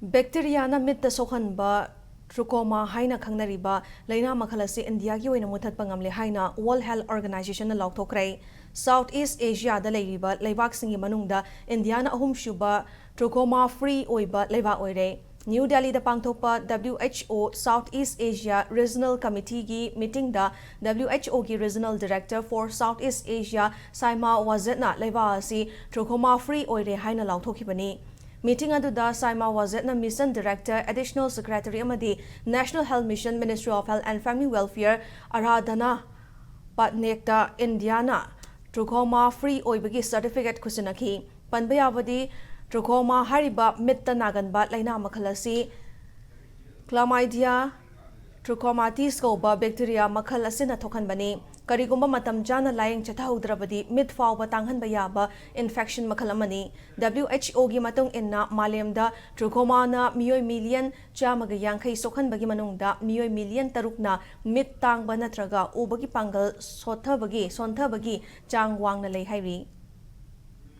Bacteria na mit sokanba Trachoma haina khangnariba laina makhalasi India gi oina muthat pangamle haina World Health Organization na laukthokrai Southeast Asia da leiriba leibak singi manungda India na ahum shuba Trachoma free oiba leiba oire New Delhi da pangthokpa WHO Southeast Asia Regional Committee gi meeting da WHO gi Regional Director for Southeast Asia Saima Wazet leiba asi Trachoma free oire haina laukthokibani Meeting aduda Saima Wazet Mission Director, Additional Secretary Amadi, National Health Mission, Ministry of Health and Family Welfare, Aradhana Patnekta, Indiana, Trachoma Free Oibagi Certificate Kusinaki, Panbayavadi, Trachoma Hariba Mitta Naganbat Laina Makalasi, Chlamydia, Trachomatis Koba Bacteria Makalasina Tokanbani, Karigumba Matam Jana lying Chatahudravadi, Midfau Batanghan Bayaba, Infection Makalamani, WHO Gimatung Inna, Malemda, Trachoma Mio million, Chamagayankai Sokan Bagimanungda, Mio million Tarukna, Mid Tang Banatraga, Ubagi Pangal, Sota Bagi, Sonta Bagi, Chang Wang Nalay Hairi.